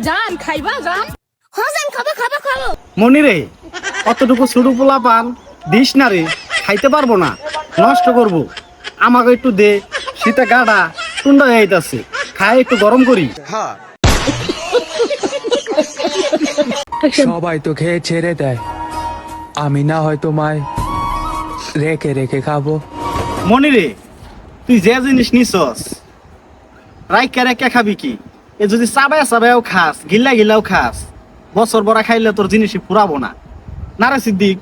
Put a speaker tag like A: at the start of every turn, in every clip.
A: জান খাইবা জান?
B: হ্যাঁ জান, খাবো খাবো খাবো।
C: মনিরে অতটুকু ছোট পোলা পান দিস না রে, খাইতে পারবো না, নষ্ট করবো। আমাকে একটু দে, শীতে গাড়া টুন্ডা হয়ে যাইতাছে, খাই একটু গরম করি।
D: সবাই তো খেয়ে ছেড়ে দেয়, আমি না হয় তোমায় রেখে রেখে খাবো।
C: মনিরে তুই যে জিনিস নিছস রাইকা রেখা খাবি কি? এ যদি চাবায় চাবায়ও খাস, গিল্লা গিল্লাও খাস, বছর বড়া খাইলে তোর জিনিসই ফুরাবো না। না রে সিদ্দিক?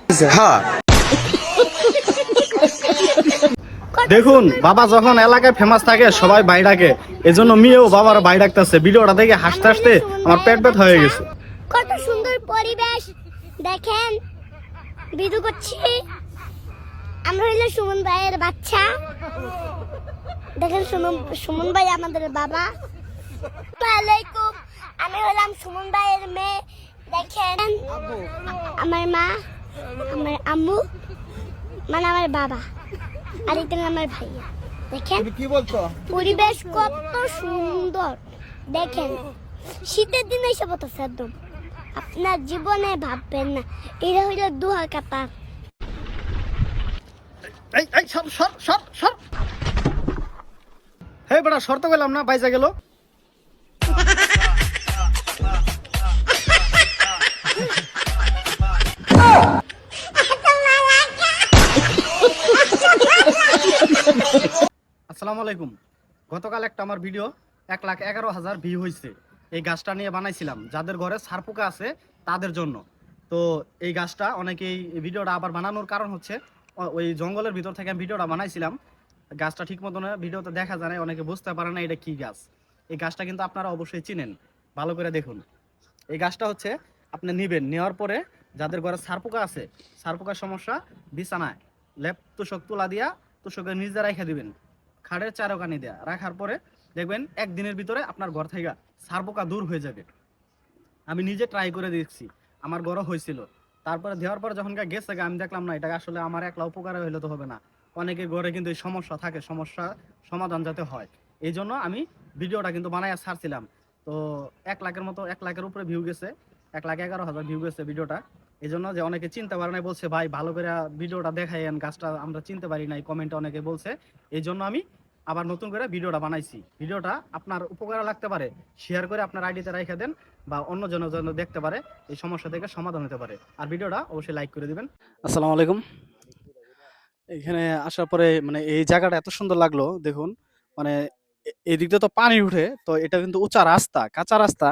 C: দেখুন বাবা যখন এলাকায় ফেমাস থাকে সবাই বাই ডাকে, এজন্য মেয়েও বাবার বাই ডাকতেছে। ভিডিওটা দেখে হাসতে হাসতে আমার পেট ব্যথা হয়ে গেছে।
B: কত সুন্দর পরিবেশ দেখেন, ভিডিও করছি। আমরা হইলো সুমন ভাইয়ের বাচ্চা। দেখেন সুমন ভাই আমাদের বাবা। আসসালামাইকুম, আমি হলাম সুমন ভাইয়ের মেয়ে। দেখেন আমার মা, আমার আম্মু, মানে আমার বাবা, আর এটা আমার ভাইয়া। দেখেন
E: কি বলছো?
B: পরিবেশ কত সুন্দর দেখেন। শীতের দিনে এসে পড়তেছে একদম, আপনার জীবনে ভাববেন না। এটা হইলো দুহা কাতা।
C: এই এই সর সর সর সর। হে বড়া শর্ত গেলাম না, বাইজা গেল। আসসালামু আলাইকুম। গতকাল একটা আমার ভিডিও 1,11,000 ভিউ হয়েছে। এই গাছটা নিয়ে বানাইছিলাম, যাদের ঘরে ছারপোকা আছে তাদের জন্য। তো এই গাছটা অনেকেই ভিডিওটা আবার বানানোর কারণ হচ্ছে ওই জঙ্গলের ভিতর থেকে আমি ভিডিওটা বানাইছিলাম। গাছটা ঠিক মতন ভিডিওতে দেখা যায় না, অনেকে বুঝতে পারে না এটা কি গাছ। এই গাছটা কিন্তু আপনারা অবশ্যই চিনেন, ভালো করে দেখুন। এই গাছটা হচ্ছে আপনি নিবেন, নেওয়ার পরে যাদের ঘরে ছারপোকা আছে, ছারপোকার সমস্যা, বিছানায় লেপ তোষক তুলা দিয়া তোষকের নিজে রাখা দিবেন, খাড়ের চারোকানি দেয়া রাখার পরে দেখবেন একদিনের ভিতরে আপনার ঘর থেকে ছারপোকা দূর হয়ে যাবে। আমি নিজে ট্রাই করে দেখছি, আমার ঘরও হয়েছিল। তারপরে দেওয়ার পরে যখন গেছে আমি দেখলাম না এটা আসলে আমার একলা উপকার হইলে তো হবে না, অনেকের ঘরে কিন্তু এই সমস্যা থাকে, সমস্যা সমাধান যাতে হয় এই জন্য আমি ভিডিওটা কিন্তু বানাইয়া ছাড়ছিলাম। তো 1 লাখের মতো, 1 লাখের উপরে ভিউ গেছে, 1,11,000 ভিউ গেছে ভিডিওটা। এই জন্য যে অনেকে চিনতে পারে নাই, বলছে ভাই ভালো করে ভিডিওটা দেখাইয়েন, গাছটা আমরা চিনতে পারি নাই, কমেন্টে অনেকে বলছে। এই জন্য আমি আবার নতুন করে ভিডিওটা বানাইছি। ভিডিওটা আপনার উপকারে লাগতে পারে, শেয়ার করে আপনার আইডিতে রেখে দেন, বা অন্য জনের জন্য দেখতে পারে, এই সমস্যা থেকে সমাধান হতে পারে। আর ভিডিওটা অবশ্যই লাইক করে দিবেন। আসসালামু আলাইকুম। এখানে আসার পরে মানে এই জায়গাটা এত সুন্দর লাগলো দেখুন। মানে এই দিক দিয়ে তো পানি উঠে, তো এটা কিন্তু উঁচা রাস্তা, কাঁচা রাস্তা।